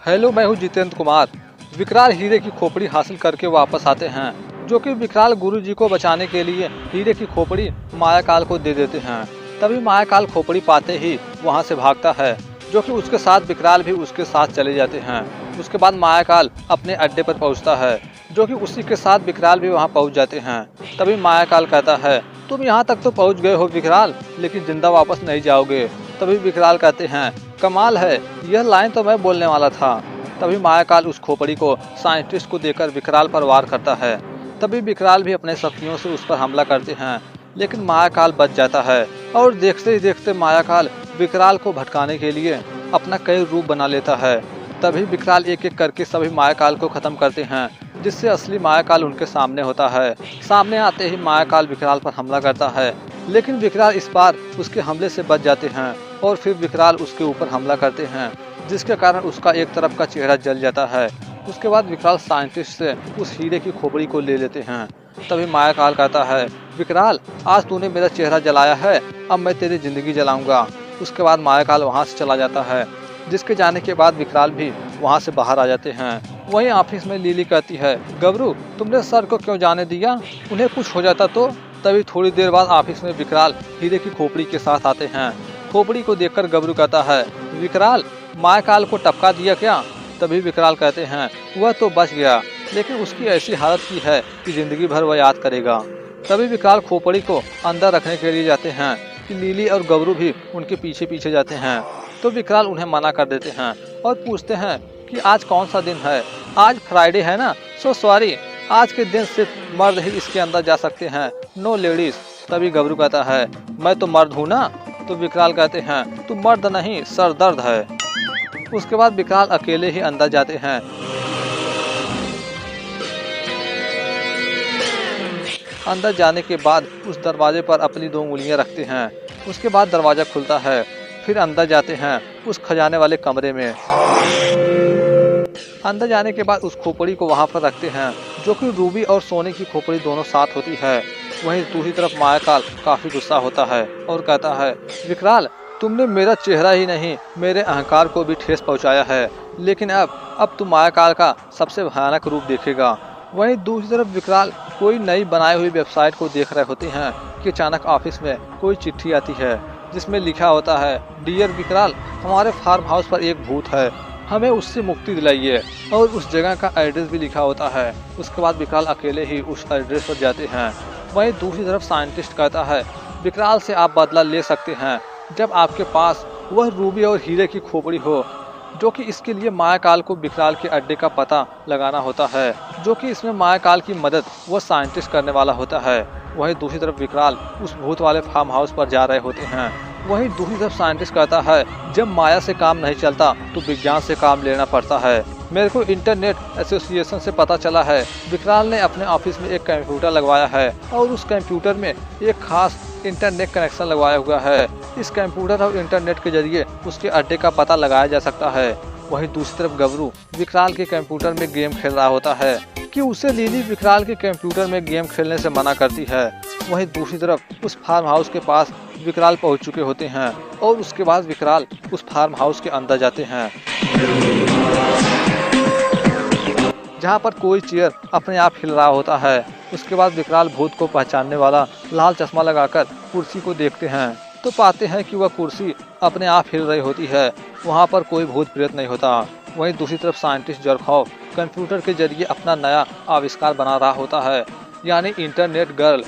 Hello, मैं हूँ जितेंद्र कुमार। विकराल हीरे की खोपड़ी हासिल करके वापस आते हैं, जो कि विकराल गुरुजी को बचाने के लिए हीरे की खोपड़ी मायाकाल को दे देते हैं। तभी मायाकाल खोपड़ी पाते ही वहां से भागता है, जो कि उसके साथ विकराल भी उसके साथ चले जाते हैं। उसके बाद मायाकाल अपने अड्डे पर पहुंचता है, जो कि उसी के साथ विकराल भी वहां पहुंच जाते हैं। तभी मायाकाल कहता है, तुम यहाँ तक तो पहुँच गए हो विकराल, लेकिन जिंदा वापस नहीं जाओगे। तभी विकराल कहते हैं, कमाल है, यह लाइन तो मैं बोलने वाला था। तभी मायाकाल उस खोपड़ी को साइंटिस्ट को देकर विकराल पर वार करता है। तभी विकराल भी अपने शक्तियों से उस पर हमला करते हैं, लेकिन मायाकाल बच जाता है। और देखते ही देखते मायाकाल विकराल को भटकाने के लिए अपना कई रूप बना लेता है। तभी विकराल एक एक करके सभी मायाकाल को खत्म करते हैं, जिससे असली मायाकाल उनके सामने होता है। सामने आते ही मायाकाल विकराल पर हमला करता है, लेकिन विकराल इस बार उसके हमले से बच जाते हैं और फिर विकराल उसके ऊपर हमला करते हैं, जिसके कारण उसका एक तरफ का चेहरा जल जाता है। उसके बाद विकराल साइंटिस्ट से उस हीरे की खोपड़ी को ले लेते हैं। तभी मायाकाल कहता है, विकराल, आज तूने मेरा चेहरा जलाया है, अब मैं तेरी जिंदगी जलाऊंगा। उसके बाद मायाकाल वहां से चला जाता है, जिसके जाने के बाद विकराल भी वहां से बाहर आ जाते हैं। वहीं ऑफिस में लिली कहती है, गबरू, तुमने सर को क्यों जाने दिया, उन्हें कुछ हो जाता तो। तभी थोड़ी देर बाद ऑफिस में विकराल हीरे की खोपड़ी के साथ आते हैं। खोपड़ी को देखकर गबरू कहता है, विकराल, मायाकाल को टपका दिया क्या। तभी विकराल कहते हैं, वह तो बच गया, लेकिन उसकी ऐसी हालत की है कि जिंदगी भर वह याद करेगा। तभी विकराल खोपड़ी को अंदर रखने के लिए जाते हैं कि लीली और गबरू भी उनके पीछे पीछे जाते हैं। तो विकराल उन्हें मना कर देते हैं और पूछते हैं कि आज कौन सा दिन है। आज फ्राइडे है ना, सो सॉरी, आज के दिन सिर्फ मर्द ही इसके अंदर जा सकते हैं, नो लेडीज। तभी गबरू कहता है, मैं तो मर्द हूँ ना। तो विकराल कहते हैं, तू मर्द नहीं, सर दर्द है। उसके बाद विकराल अकेले ही अंदर जाते हैं। अंदर जाने के बाद उस दरवाजे पर अपनी 2 उंगलियां रखते हैं। उसके बाद दरवाजा खुलता है। फिर अंदर जाते हैं उस खजाने वाले कमरे में। अंदर जाने के बाद उस खोपड़ी को वहां पर रखते हैं, जो कि रूबी और सोने की खोपड़ी दोनों साथ होती है। वहीं दूसरी तरफ मायाकाल काफी गुस्सा होता है और कहता है, विकराल, तुमने मेरा चेहरा ही नहीं, मेरे अहंकार को भी ठेस पहुंचाया है, लेकिन अब तुम मायाकाल का सबसे भयानक रूप देखेगा। वहीं दूसरी तरफ विकराल कोई नई बनाई हुई वेबसाइट को देख रहे होते हैं कि अचानक ऑफिस में कोई चिट्ठी आती है, जिसमें लिखा होता है, डियर विकराल, हमारे फार्म हाउस पर एक भूत है, हमें उससे मुक्ति दिलाइए। और उस जगह का एड्रेस भी लिखा होता है। उसके बाद विकराल अकेले ही उस एड्रेस पर जाते हैं। वहीं दूसरी तरफ साइंटिस्ट कहता है, विकराल से आप बदला ले सकते हैं जब आपके पास वह रूबी और हीरे की खोपड़ी हो, जो कि इसके लिए मायाकाल को विकराल के अड्डे का पता लगाना होता है, जो कि इसमें मायाकाल की मदद वह साइंटिस्ट करने वाला होता है। वहीं दूसरी तरफ विकराल उस भूत वाले फार्म हाउस पर जा रहे होते हैं। वहीं दूसरी तरफ साइंटिस्ट कहता है, जब माया से काम नहीं चलता तो विज्ञान से काम लेना पड़ता है। मेरे को इंटरनेट एसोसिएशन से पता चला है, विकराल ने अपने ऑफिस में एक कंप्यूटर लगवाया है और उस कंप्यूटर में एक खास इंटरनेट कनेक्शन लगवाया हुआ है। इस कंप्यूटर और इंटरनेट के जरिए उसके अड्डे का पता लगाया जा सकता है। वहीं दूसरी तरफ गबरू विकराल के कंप्यूटर में गेम खेल रहा होता है कि उसे लिली विकराल के कंप्यूटर में गेम खेलने से मना करती है। वहीं दूसरी तरफ उस फार्म हाउस के पास विकराल पहुंच चुके होते हैं और उसके बाद विकराल उस फार्म हाउस के अंदर जाते हैं, जहां पर कोई चेयर अपने आप हिल रहा होता है। उसके बाद विकराल भूत को पहचानने वाला लाल चश्मा लगाकर कुर्सी को देखते हैं, तो पाते हैं कि वह कुर्सी अपने आप हिल रही होती है। वहां पर कोई भूत प्रेत नहीं होता। वहीं दूसरी तरफ साइंटिस्ट जरखौफ कंप्यूटर के जरिए अपना नया आविष्कार बना रहा होता है, यानी इंटरनेट गर्ल,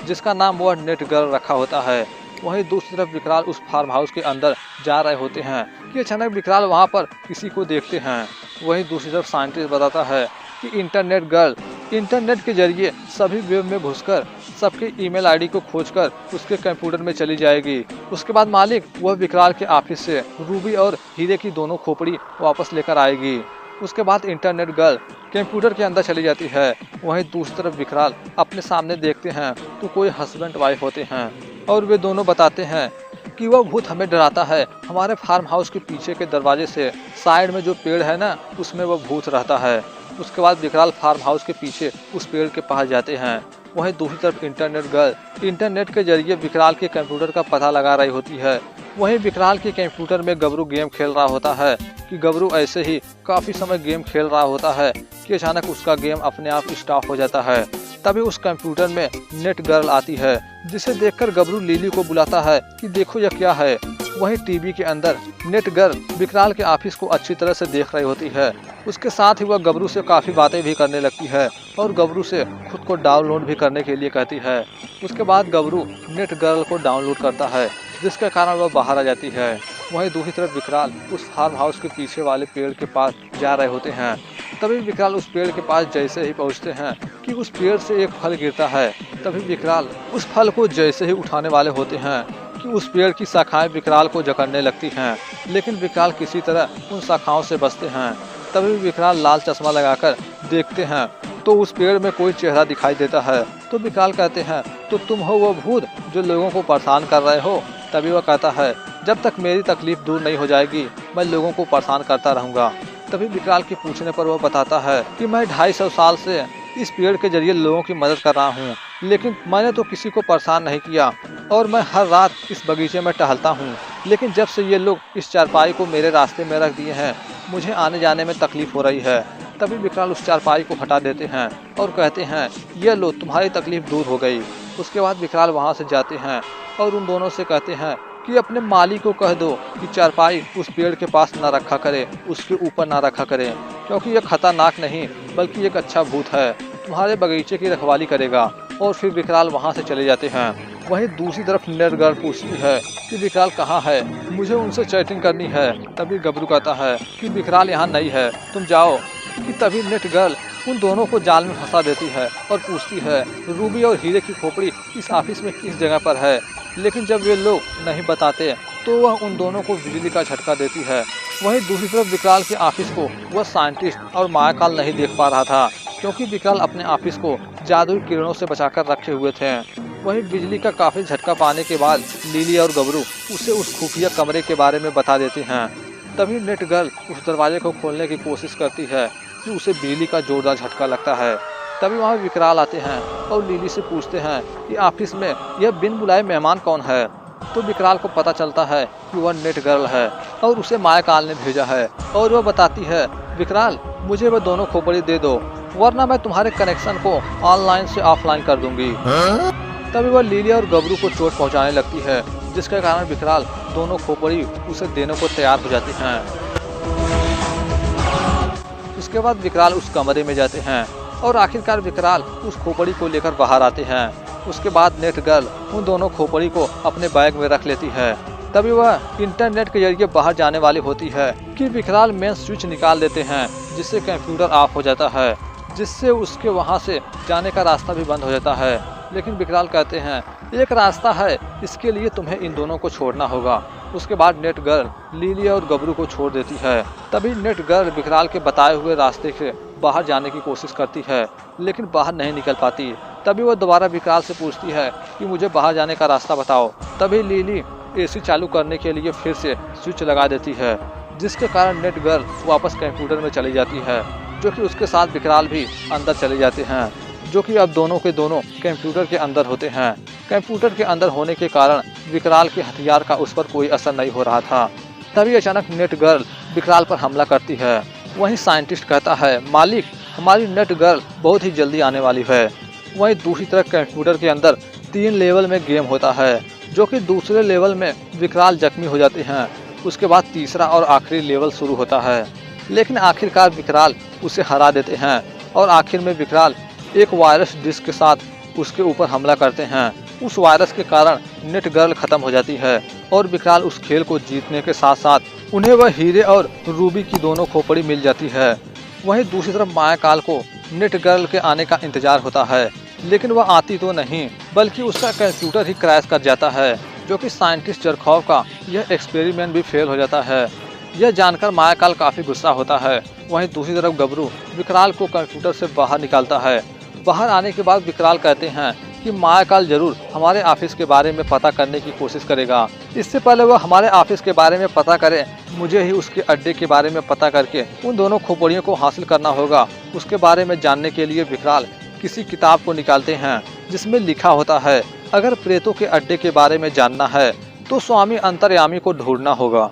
जिसका नाम वह नेट गर्ल रखा होता है। वहीं दूसरी तरफ विकराल उस फार्म हाउस के अंदर जा रहे होते हैं कि अचानक विकराल वहां पर किसी को देखते हैं। वहीं दूसरी तरफ साइंटिस्ट बताता है कि इंटरनेट गर्ल इंटरनेट के जरिए सभी वेब में घुसकर सबके ईमेल आईडी को खोजकर उसके कंप्यूटर में चली जाएगी। उसके बाद मालिक वह विकराल के ऑफिस से रूबी और हीरे की दोनों खोपड़ी वापस लेकर आएगी। उसके बाद इंटरनेट गर्ल कंप्यूटर के अंदर चली जाती है। वहीं दूसरी तरफ विकराल अपने सामने देखते हैं तो कोई हस्बैंड वाइफ होते हैं और वे दोनों बताते हैं कि वह भूत हमें डराता है। हमारे फार्म हाउस के पीछे के दरवाजे से साइड में जो पेड़ है ना, उसमें वह भूत रहता है। उसके बाद विकराल फार्म हाउस के पीछे उस पेड़ के पास जाते हैं। वहीं दूसरी तरफ इंटरनेट गर्ल इंटरनेट के जरिए विकराल के कंप्यूटर का पता लगा रही होती है। वहीं विकराल के कंप्यूटर में गबरू गेम खेल रहा होता है कि गबरू ऐसे ही काफी समय गेम खेल रहा होता है कि अचानक उसका गेम अपने आप स्टॉप हो जाता है। तभी उस कंप्यूटर में नेट गर्ल आती है, जिसे देखकर गबरू लिली को बुलाता है कि देखो यह क्या है। वहीं टीवी के अंदर नेट गर्ल विकराल के ऑफिस को अच्छी तरह से देख रही होती है। उसके साथ ही वह गबरू से काफी बातें भी करने लगती है और गबरू से खुद को डाउनलोड भी करने के लिए कहती है। उसके बाद गबरू नेट गर्ल को डाउनलोड करता है, जिसके कारण वह बाहर आ जाती है। वहीं दूसरी तरफ विकराल उस फार्म हाउस के पीछे वाले पेड़ के पास जा रहे होते हैं। तभी विकराल उस पेड़ के पास जैसे ही पहुंचते हैं कि उस पेड़ से एक फल गिरता है। तभी विकराल उस फल को जैसे ही उठाने वाले होते हैं कि उस पेड़ की शाखाएं विकराल को जकड़ने लगती हैं, लेकिन विकराल किसी तरह उन शाखाओं से बचते हैं। तभी विकराल लाल चश्मा लगाकर देखते हैं तो उस पेड़ में कोई चेहरा दिखाई देता है। तो विकराल कहते हैं, तो तुम हो वो भूत जो लोगों को परेशान कर रहे हो। तभी वह कहता है, जब तक मेरी तकलीफ दूर नहीं हो जाएगी मैं लोगों को परेशान करता रहूँगा। तभी विकराल के पूछने पर वह बताता है कि मैं 250 साल से इस पेड़ के जरिए लोगों की मदद कर रहा हूँ, लेकिन मैंने तो किसी को परेशान नहीं किया और मैं हर रात इस बगीचे में टहलता हूँ। लेकिन जब से ये लोग इस चारपाई को मेरे रास्ते में रख दिए हैं मुझे आने जाने में तकलीफ हो रही है। तभी विकराल उस चारपाई को हटा देते हैं और कहते हैं, ये लो तुम्हारी तकलीफ दूर हो गई। उसके बाद विकराल वहाँ से जाते हैं और उन दोनों से कहते हैं कि अपने मालिक को कह दो कि चारपाई उस पेड़ के पास ना रखा करे, उसके ऊपर ना रखा करे, क्योंकि यह खतरनाक नहीं बल्कि एक अच्छा भूत है, तुम्हारे बगीचे की रखवाली करेगा। और फिर विकराल वहाँ से चले जाते हैं। वहीं दूसरी तरफ नेट गर्ल पूछती है कि विकराल कहाँ है, मुझे उनसे चैटिंग करनी है। तभी गबरू कहता है कि विकराल यहाँ नहीं है, तुम जाओ। कि तभी नेट गर्ल उन दोनों को जाल में फंसा देती है और पूछती है, रूबी और हीरे की खोपड़ी इस ऑफिस में किस जगह पर है। लेकिन जब वे लोग नहीं बताते तो वह उन दोनों को बिजली का झटका देती है। वहीं दूसरी तरफ विकराल के ऑफिस को वह साइंटिस्ट और मायाकाल नहीं देख पा रहा था, क्योंकि विकराल अपने ऑफिस को जादुई किरणों से बचाकर रखे हुए थे। वहीं बिजली का काफी झटका पाने के बाद लिली और गबरू उसे उस खुफिया कमरे के बारे में बता देते हैं। तभी नेट गर्ल उस दरवाजे को खोलने की कोशिश करती है कि उसे बिजली का जोरदार झटका लगता है। तभी वहाँ विकराल आते हैं और लिली से पूछते हैं कि ऑफिस में यह बिन बुलाए मेहमान कौन है। तो विकराल को पता चलता है कि वह नेट गर्ल है और उसे मायाकाल ने भेजा है। और वह बताती है, विकराल मुझे वह दोनों खोपड़ी दे दो, वरना मैं तुम्हारे कनेक्शन को ऑनलाइन से ऑफलाइन कर दूंगी। तभी वह लिली और गबरू को चोट पहुंचाने लगती है, जिसके कारण विकराल दोनों खोपड़ी उसे देने को तैयार हो जाती हैं। उसके बाद विकराल उस कमरे में जाते हैं और आखिरकार विकराल उस खोपड़ी को लेकर बाहर आते हैं। उसके बाद नेट गर्ल उन दोनों खोपड़ी को अपने बैग में रख लेती है। तभी वह इंटरनेट के जरिए बाहर जाने वाली होती है कि विकराल मेन स्विच निकाल देते हैं, जिससे कंप्यूटर ऑफ हो जाता है, जिससे उसके वहां से जाने का रास्ता भी बंद हो जाता है। लेकिन विकराल कहते हैं, एक रास्ता है, इसके लिए तुम्हें इन दोनों को छोड़ना होगा। उसके बाद नेट गर्ल लिली और गबरू को छोड़ देती है। तभी नेट गर्ल विकराल के बताए हुए रास्ते से बाहर जाने की कोशिश करती है, लेकिन बाहर नहीं निकल पाती। तभी वह दोबारा विकराल से पूछती है कि मुझे बाहर जाने का रास्ता बताओ। तभी लिली एसी चालू करने के लिए फिर से स्विच लगा देती है, जिसके कारण नेट गर्ल वापस कंप्यूटर में चली जाती है, जो कि उसके साथ विकराल भी अंदर चले जाते हैं, जो कि अब दोनों के दोनों कंप्यूटर के अंदर होते हैं। कंप्यूटर के अंदर होने के कारण विकराल के हथियार का उस पर कोई असर नहीं हो रहा था। तभी अचानक नेट गर्ल विकराल पर हमला करती है। वहीं साइंटिस्ट कहता है, मालिक हमारी नेट गर्ल बहुत ही जल्दी आने वाली है। वहीं दूसरी तरफ कंप्यूटर के अंदर 3 लेवल में गेम होता है, जो कि दूसरे लेवल में विकराल जख्मी हो जाते हैं। उसके बाद तीसरा और आखिरी लेवल शुरू होता है, लेकिन आखिरकार विकराल उसे हरा देते हैं और आखिर में विकराल एक वायरस डिस्क के साथ उसके ऊपर हमला करते हैं। उस वायरस के कारण नेट गर्ल खत्म हो जाती है और विकराल उस खेल को जीतने के साथ साथ उन्हें वह हीरे और रूबी की दोनों खोपड़ी मिल जाती है। वहीं दूसरी तरफ मायाकाल को नेट गर्ल के आने का इंतजार होता है, लेकिन वह आती तो नहीं बल्कि उसका कंप्यूटर ही क्रैश कर जाता है, जो कि साइंटिस्ट जरखौफ का यह एक्सपेरिमेंट भी फेल हो जाता है। यह जानकर मायाकाल काफी गुस्सा होता है। वहीं दूसरी तरफ गबरू विकराल को कंप्यूटर से बाहर निकालता है। बाहर आने के बाद विकराल कहते हैं कि मायाकाल जरूर हमारे ऑफिस के बारे में पता करने की कोशिश करेगा। इससे पहले वह हमारे ऑफिस के बारे में पता करे, मुझे ही उसके अड्डे के बारे में पता करके उन दोनों खोपड़ियों को हासिल करना होगा। उसके बारे में जानने के लिए विकराल किसी किताब को निकालते हैं जिसमें लिखा होता है, अगर प्रेतों के अड्डे के बारे में जानना है तो स्वामी अंतर्यामी को ढूंढना होगा।